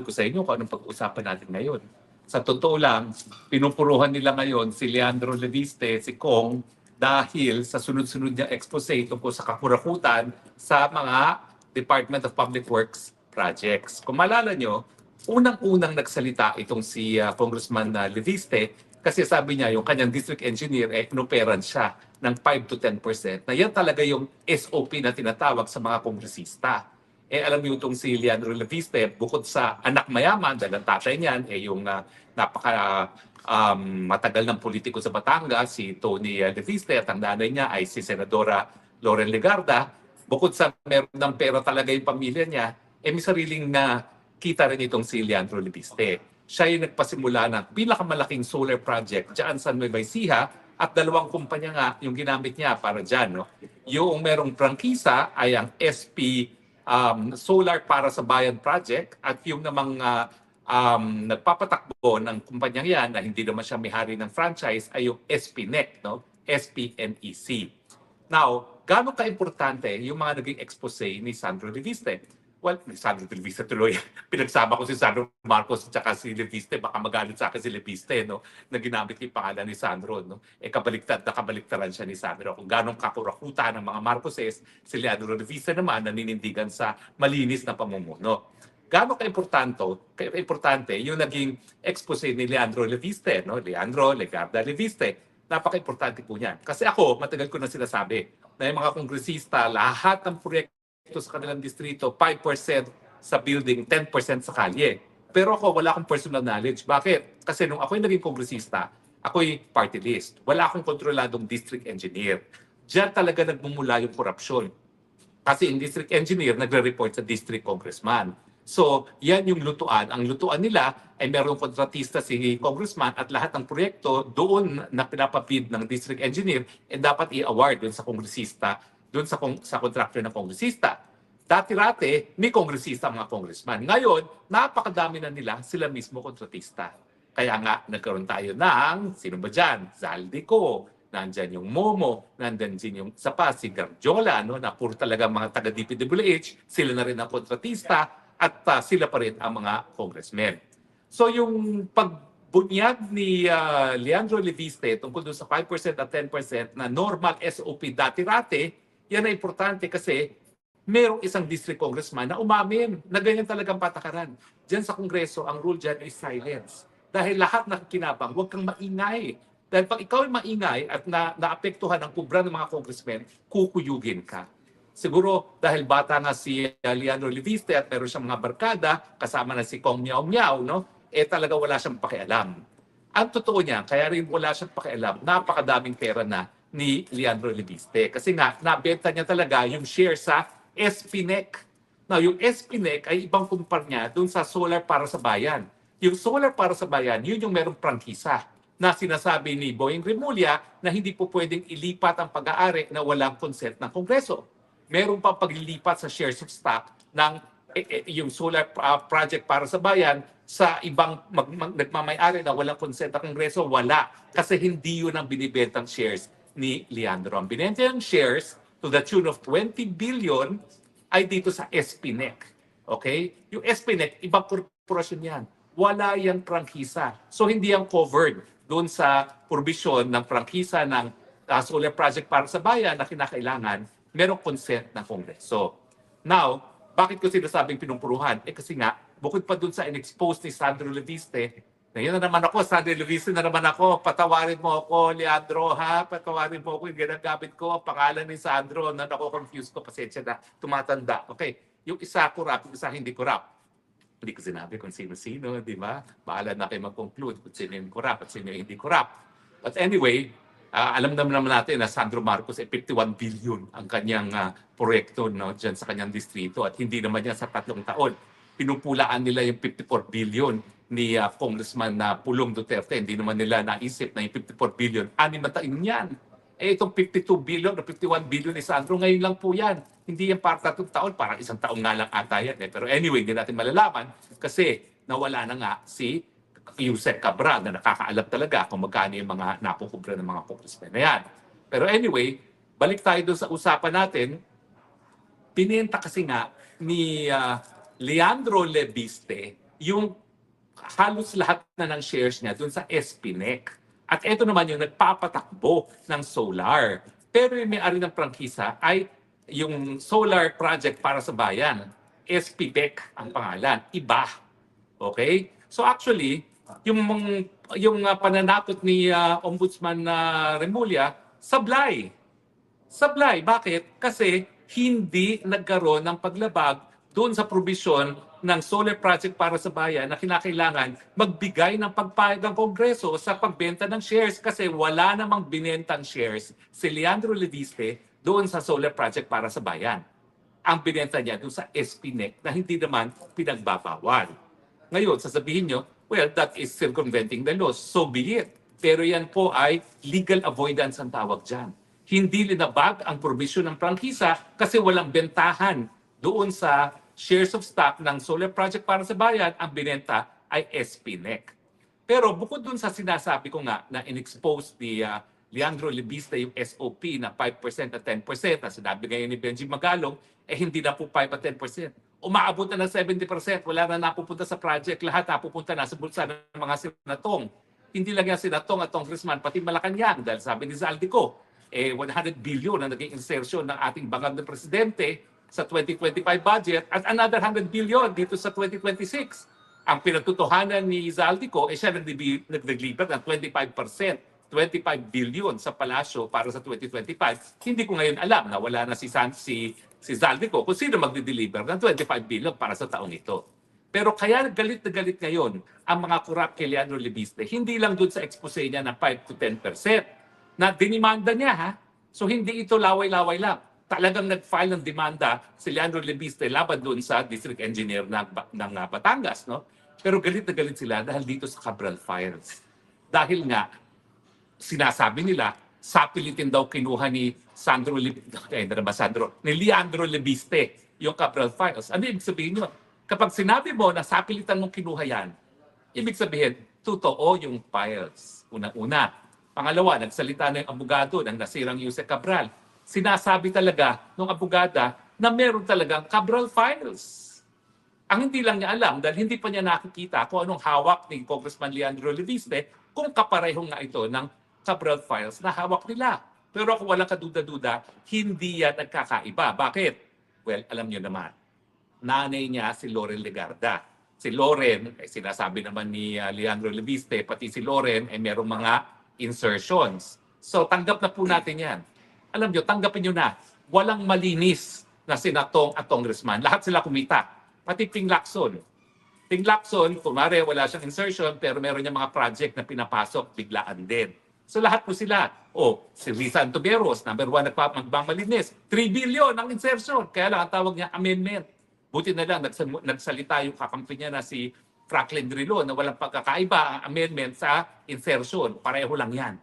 ko sa inyo kung anong pag-uusapan natin ngayon. Sa totoo lang, pinupuruhan nila ngayon si Leandro Leviste, si Kong, dahil sa sunod-sunod niya expose tungkol sa kakurakutan sa mga Department of Public Works projects. Kung maalala nyo, unang-unang nagsalita itong si Congressman Leviste kasi sabi niya yung kanyang district engineer inoperan siya ng 5 to 10% na yan talaga yung SOP na tinatawag sa mga kongresista. Alam niyo itong si Leandro Leviste, bukod sa anak mayaman, dahil ang tatay niyan, yung matagal ng politiko sa Batangas, si Tony Leviste, at ang nanay niya ay si Senadora Loren Legarda. Bukod sa meron ng pera talaga yung pamilya niya, may sariling kita rin itong si Leandro Leviste. Siya yung nagpasimula ng pinakamalaking solar project dyan sa Nueva Ecija at dalawang kumpanya nga yung ginamit niya para dyan. No? Yung merong prangkisa ay ang SP Solar para sa Bayan Project at yung namang nagpapatakbo ng kumpanyang yan na hindi naman siya may-hari ng franchise ay yung SPNEC, no? SPNEC. Now, gaano ka-importante yung mga naging expose ni Sandro Leviste? Well, Sandro Leviste tuloy. Pinagsama ko si Sandro Marcos at saka si Leviste. Baka magalit sa akin si Leviste, no? Na ginamit yung pangalan ni Sandro, no? Kabaliktad na kabaliktaran siya ni Sandro. Kung gano'ng kakurakutan ng mga Marcoses, si Leandro Leviste naman naninindigan sa malinis na pamumuno. Gaano ka-importante yung naging expose ni Leandro Leviste, no? Leandro Legarda Leviste. Napaka-importante po niyan. Kasi ako, matagal ko na sinasabi na yung mga kongresista, lahat ng proyekto sa kanilang distrito, 5% sa building, 10% sa kalye. Pero ako, wala akong personal knowledge. Bakit? Kasi nung ako'y naging kongresista, ako'y party list. Wala akong kontroladong district engineer. Diyan talaga nagmumula yung korupsyon. Kasi yung district engineer nagre-report sa district congressman. So, yan yung lutuan. Ang lutuan nila ay merong kontratista si congressman at lahat ng proyekto doon na pinapabid ng district engineer dapat i-award doon sa kongresista, doon sa contractor ng kongresista. Dati-rate, may kongresista mga congressman. Ngayon, napakadami na nila sila mismo kontratista. Kaya nga, nagkaroon tayo ng, sino ba dyan? Zaldico, nandyan yung Momo, nandyan din yung isa pa, si Garjola, no, na puro talaga mga taga-DPWH, sila na rin ang kontratista, at sila pa rin ang mga congressmen. So yung pagbunyag ni Leandro Leviste tungkol doon sa 5% at 10% na normal SOP dati-rate, yan ay importante kasi merong isang district congressman na umamin na ganyan talagang patakaran. Diyan sa Kongreso, ang rule dyan is silence. Dahil lahat nakikinabang, huwag kang maingay. Dahil pag ikaw ay maingay at naapektuhan ang kubra ng mga congressmen, kukuyugin ka. Siguro dahil bata nga si Leandro Leviste at meron siyang mga barkada, kasama na si Kong Miao Miao, no? Talaga wala siyang pakialam. Ang totoo niya, kaya rin wala siyang pakialam, napakadaming pera na ni Leandro Leviste. Kasi nga, nabenta niya talaga yung share sa SPNEC. Now, yung SPNEC ay ibang kumpanya dun sa solar para sa bayan. Yung solar para sa bayan, yun yung merong prangkisa na sinasabi ni Boying Remulla na hindi po pwedeng ilipat ang pag-aari na walang consent ng Kongreso. Meron pa paglilipat sa shares of stock ng yung solar project para sa bayan sa ibang nagmamay-ari na walang consent ng Kongreso, wala. Kasi hindi yun ang binibentang shares ni Leandro. Ang binibentang shares to the tune of 20 billion ay dito sa SPNEC. Okay? Yung SPNEC, ibang korporasyon yan. Wala yung prangkisa. So hindi yan covered doon sa provision ng prangkisa ng solar project para sa bayan na kinakailangan merong consent ng Kongreso. Now, bakit ko sinasabing pinumpuruhan? Kasi nga, bukod pa dun sa in-expose ni Sandro Leviste, na yun na naman ako, Sandro Leviste na naman ako, patawarin mo ako, Leandro, ha? Patawarin mo ako, yung ginagamit ko, pangalan ni Sandro, na nako-confuse ko, pasensya na, tumatanda. Okay, yung isa corrupt, yung isa hindi corrupt. Hindi ko sinabi kung sino-sino, di ba? Bahala na kayo mag-conclude kung sino yung corrupt at sino yung hindi corrupt. But anyway, alam naman natin na Sandro Marcos ay 51 billion ang kanyang proyekto, no, dyan sa kanyang distrito at hindi naman yan sa 3 taon. Pinupulaan nila yung 54 billion ni Congressman Pulong Duterte. Hindi naman nila naisip na yung 54 billion, 6 na taon yan. Itong 52 billion o 51 billion ni Sandro, ngayon lang po yan. Hindi yan para 3 taon, parang 1 taon nga lang ata yan. Pero anyway, hindi natin malalaman kasi nawala na nga si Yusek Cabral na nakakaalam talaga kung magkano yung mga napukubra ng mga congressmen na yan. Pero anyway, balik tayo doon sa usapan natin. Pinenta kasi nga ni Leandro Leviste yung halos lahat na ng shares niya dun sa SPNEC. At ito naman yung nagpapatakbo ng solar. Pero yung may-ari ng prangkisa ay yung solar project para sa bayan. SPBEC ang pangalan. Iba. Okay? So actually, yung pananakot ni Ombudsman Remulla, sablay. Sablay. Bakit? Kasi hindi nagkaroon ng paglabag doon sa probisyon ng solar project para sa bayan na kinakailangan magbigay ng pagpayag ng Kongreso sa pagbenta ng shares kasi wala namang binentang shares si Leandro Leviste doon sa solar project para sa bayan. Ang binenta niya doon sa SPNEC na hindi naman pinagbabawal. Ngayon, sasabihin nyo, well, that is circumventing the laws. So be it. Pero yan po ay legal avoidance ang tawag dyan. Hindi linabag ang provision ng prangkisa kasi walang bentahan doon sa shares of stock ng solar project para sa bayan, ang binenta ay SPNEC. Pero bukod dun sa sinasabi ko nga na in-expose ni Leandro Leviste yung SOP na 5% at 10% na sinabi ngayon ni Benji Magalong, hindi na po 5 at 10%. Umaabot na ng 70%, wala na napupunta sa project, lahat napupunta na sa bulsa ng mga senatong. Hindi lang yan senatong at congressman, pati Malacanang, dahil sabi ni Zaldico, 100 billion na naging insertion ng ating bangag na presidente sa 2025 budget at another 100 billion dito sa 2026. Ang pinatutuhanan ni Zaldico, siya nag-deliver ng 25%, 25 billion sa palasyo para sa 2025. Hindi ko ngayon alam na wala na si Zaldico kung sino magdi-deliver ng 25 billion para sa taong ito. Pero kaya galit na galit ngayon ang mga corrupt kay Leandro Leviste, hindi lang doon sa expose niya na 5 to 10% na dinimanda niya ha. So hindi ito laway-laway lang. Talagang nag-file ng demanda si Leandro Leviste laban doon sa district engineer ng Batangas. No? Pero galit na galit sila dahil dito sa Cabral Files. Dahil nga, sinasabi nila, sapilitin daw kinuha ni ni Leandro Leviste yung Cabral Files. Ano ibig sabihin nyo? Kapag sinabi mo na sapilitan mong kinuha yan, ibig sabihin, totoo yung files. Una-una. Pangalawa, nagsalita na yung abogado ng nasirang Yuse Cabral. Sinasabi talaga ng abogada na meron talagang Cabral Files. Ang hindi lang niya alam dahil hindi pa niya nakikita kung anong hawak ni Congressman Leandro Leviste kung kapareho nga ito ng Cabral Files na hawak nila. Pero kung walang kaduda-duda, hindi yan nagkakaiba. Bakit? Well, alam niyo naman. Nanay niya si Loren Legarda. Si Loren, sinasabi naman ni Leandro Leviste, pati si Loren ay merong mga insertions. So tanggap na po natin yan. Alam nyo, tanggapin nyo na, walang malinis na senatong at congressman. Lahat sila kumita. Pati Ping Lacson. Ping Lacson, kumare, wala siyang insertion, pero meron niya mga project na pinapasok, biglaan din. So lahat po sila. Si Risa Antoberos, number 1 nagmamalinis. 3 billion ang insertion. Kaya lang ang tawag niya amendment. Buti na lang, nagsalita yung kakampi niya na si Franklin Drilon na walang pagkakaiba ang amendment sa insertion. Pareho lang yan.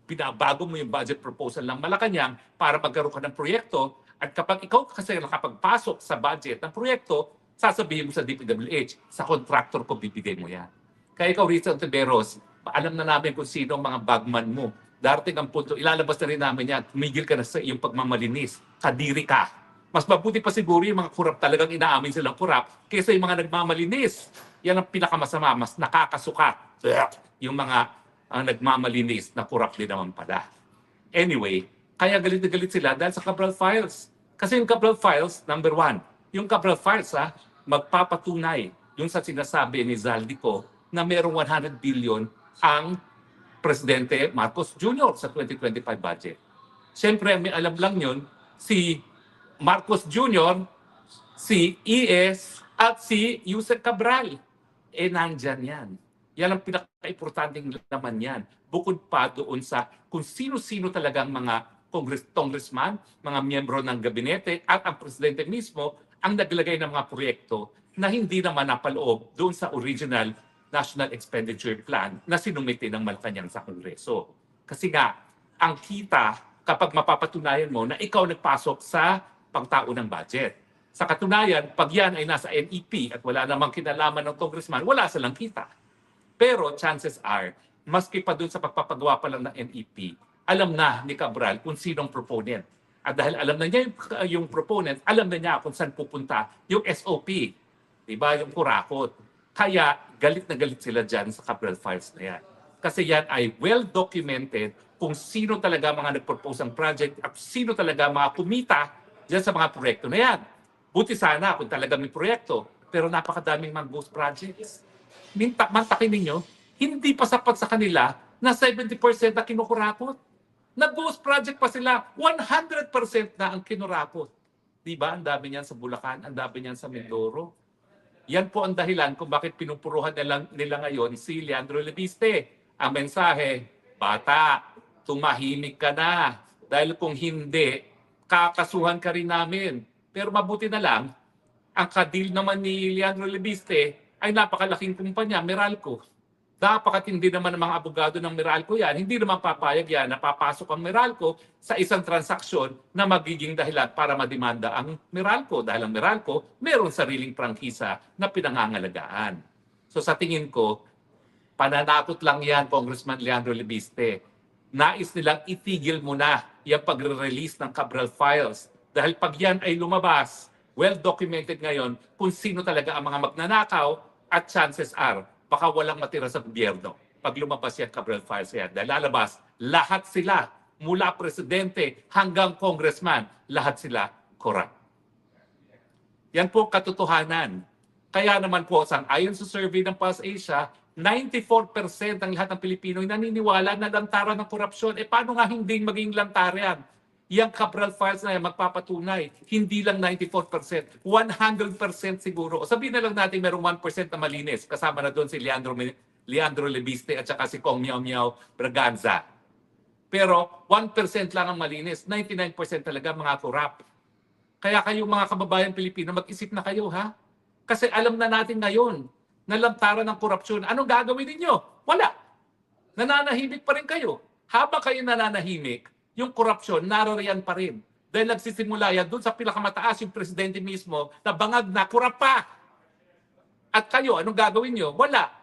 Binabago mo yung budget proposal ng Malacanang para magkaroon ka ng proyekto at kapag ikaw kasi nakapagpasok sa budget ng proyekto, sasabihin mo sa DPWH, sa contractor ko bibigay mo yan. Kaya ikaw, Risa Ontiveros, alam na namin kung sino ang mga bagman mo. Darating ang punto, ilalabas na rin namin yan, tumigil ka na sa iyong pagmamalinis, kadiri ka. Mas mabuti pa siguro yung mga kurap talagang inaamin silang kurap kaysa yung mga nagmamalinis. Yan ang pinakamasama, mas nakakasuka. Yung mga ang nagmamalinis na kurap din naman pala. Anyway, kaya galit na galit sila dahil sa Cabral Files. Kasi yung Cabral Files, number 1, yung Cabral Files magpapatunay yung sa sinasabi ni Zaldico na merong 100 billion ang Presidente Marcos Jr. sa 2025 budget. Siyempre, may alam lang yun, si Marcos Jr., si ES, at si Yusek Cabral. Nandyan yan. Yan ang pinaka-importanting laman yan. Bukod pa doon sa kung sino-sino talagang mga congressman, mga miyembro ng gabinete at ang presidente mismo ang naglagay ng mga proyekto na hindi naman napaloob doon sa original National Expenditure Plan na sinumite ng Malacanang sa Kongreso. Kasi nga, ang kita kapag mapapatunayan mo na ikaw nagpasok sa pangtao ng budget. Sa katunayan, pag yan ay nasa NEP at wala namang kinalaman ng congressman, wala silang kita. Pero chances are, maski pa dun sa pagpapagawa pa lang ng NEP, alam na ni Cabral kung sinong proponent. At dahil alam na niya yung proponent, alam na niya kung saan pupunta yung SOP. Diba? Yung kurakot. Kaya galit na galit sila dyan sa Cabral Files na yan. Kasi yan ay well-documented kung sino talaga mga nag-propose ng project at sino talaga mga kumita dyan sa mga proyekto na yan. Buti sana kung talaga may proyekto, pero napakadaming mga ghost projects. Mantakin ninyo, hindi pa sapat sa kanila na 70% na kinukurapot. Nag-ghost project pa sila, 100% na ang kinurakot. Diba? Ang dami niyan sa Bulacan, ang dami niyan sa Mindoro. Yan po ang dahilan kung bakit pinupuruhan nila ngayon si Leandro Leviste. Ang mensahe, bata, tumahimik ka na. Dahil kung hindi, kakasuhan ka rin namin. Pero mabuti na lang, ang kadil naman ni Leandro Leviste ay napakalaking kumpanya, Meralco. Napakatindi naman ng mga abogado ng Meralco yan. Hindi naman papayag yan na papasok ang Meralco sa isang transaksyon na magiging dahilan para mademanda ang Meralco. Dahil ang Meralco meron sariling prangkisa na pinangangalagaan. So sa tingin ko, pananakot lang yan, Congressman Leandro Leviste. Nais nilang itigil muna yung pagre-release ng Cabral Files. Dahil pag yan ay lumabas, well-documented ngayon kung sino talaga ang mga magnanakaw at chances are baka walang matira sa gobyerno. Pag lumabas yan, Cabral Files yan, dahil lalabas, lahat sila, mula presidente hanggang congressman, lahat sila corrupt. Yan po katotohanan. Kaya naman po, ayon sa survey ng Pulse Asia, 94% ng lahat ng Pilipino ay naniniwala na lantaran ng korupsyon. E paano nga hindi maging lantaran? Yang Cabral Files na yan magpapatunay. Hindi lang 94%, 100% siguro. O sabihin na lang natin merong 1% na malinis. Kasama na doon si Leandro Leviste at saka si Kong Miao Miao Braganza. Pero 1% lang ang malinis. 99% talaga mga korap. Kaya kayong mga kababayan Pilipino, mag-isip na kayo ha. Kasi alam na natin ngayon na lantaran ng korupsyon. Anong gagawin ninyo? Wala. Nananahimik pa rin kayo. Habang kayo nananahimik, yung korupsyon, narariyan pa rin. Dahil nagsisimula yan doon sa pinakamataas yung presidente mismo na bangag na kurap pa. At kayo, anong gagawin nyo? Wala.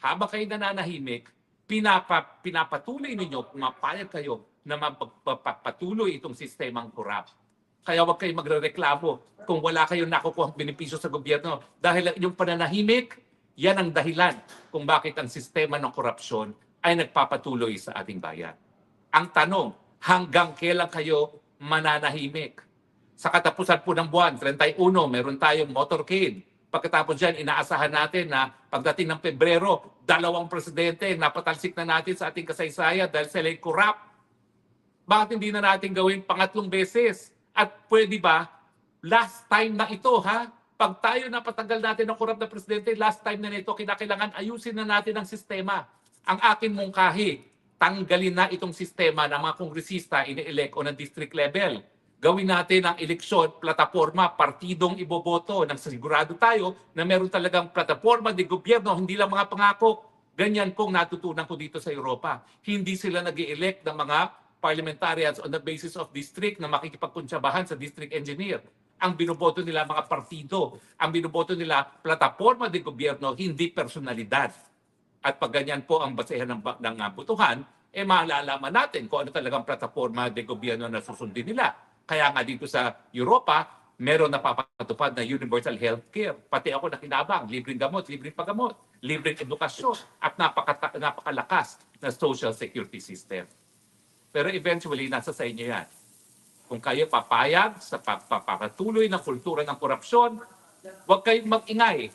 Habang kayo nananahimik, pinapatuloy ninyo, pumapayag kayo na mapatuloy itong sistemang kurap. Kaya huwag kayong magrereklamo kung wala kayong nakukuha benepisyo sa gobyerno. Dahil yung pananahimik, yan ang dahilan kung bakit ang sistema ng korupsyon ay nagpapatuloy sa ating bayan. Ang tanong, hanggang kailan kayo mananahimik? Sa katapusan po ng buwan, 31, meron tayong motorcade. Pagkatapos dyan, inaasahan natin na pagdating ng Pebrero, 2 presidente, napatalsik na natin sa ating kasaysayan dahil sila ay corrupt. Bakit hindi na natin gawin pangatlong beses? At pwede ba, last time na ito ha? Pag tayo napatagal natin ng corrupt na presidente, last time na nito, kinakailangan ayusin na natin ang sistema. Ang akin mungkahi, tanggalin na itong sistema ng mga kongresista ini-elect o ng district level. Gawin natin ang eleksyon, plataforma, partidong iboboto nang sigurado tayo na meron talagang plataforma de gobyerno, hindi lang mga pangako. Ganyan pong natutunan ko dito sa Europa. Hindi sila nag-elect ng mga parliamentarians on the basis of district na makikipagkuntsabahan sa district engineer. Ang binoboto nila mga partido, ang binoboto nila plataforma de gobyerno, hindi personalidad. At pag ganyan po ang basehan ng botohan, malalaman natin kung ano talagang plataforma de gobyerno na susundin nila. Kaya nga dito sa Europa, meron napapatupad na universal healthcare. Pati ako nakinabang, libreng gamot, libreng paggamot, libreng edukasyon, at napakalakas na social security system. Pero eventually, nasa sa inyo yan. Kung kayo papayag sa pagpapatuloy ng kultura ng korupsyon, huwag kayong mag-ingay.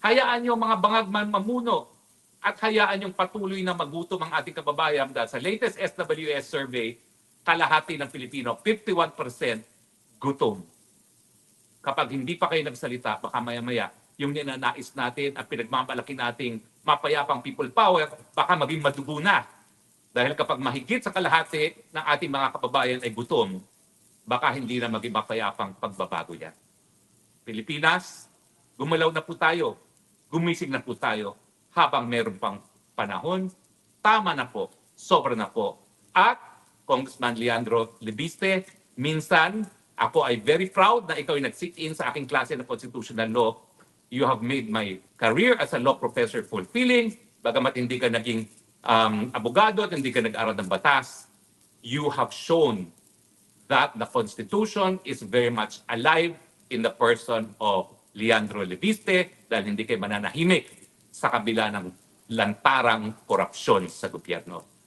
Hayaan nyo mga bangag man mamuno at hayaan yung patuloy na magutom ang ating kababayan dahil sa latest SWS survey, kalahati ng Pilipino, 51% gutom. Kapag hindi pa kayo nagsalita, baka maya-maya, yung ninanais natin at pinagmamalaki nating mapayapang people power, baka maging madugo na. Dahil kapag mahigit sa kalahati ng ating mga kababayan ay gutom, baka hindi na maging mapayapang pagbabago yan. Pilipinas, gumalaw na po tayo, gumising na po tayo habang meron pang panahon. Tama na po, sobra na po. At Congressman Leandro Leviste, minsan ako ay very proud na ikaw ay nag-sit-in sa aking klase ng constitutional law. You have made my career as a law professor fulfilling, bagamat hindi ka naging abogado at hindi ka nag-aral ng batas. You have shown that the Constitution is very much alive in the person of Leandro Leviste, dahil hindi kayo mananahimik sa kabila ng lantarang korupsyon sa gobyerno.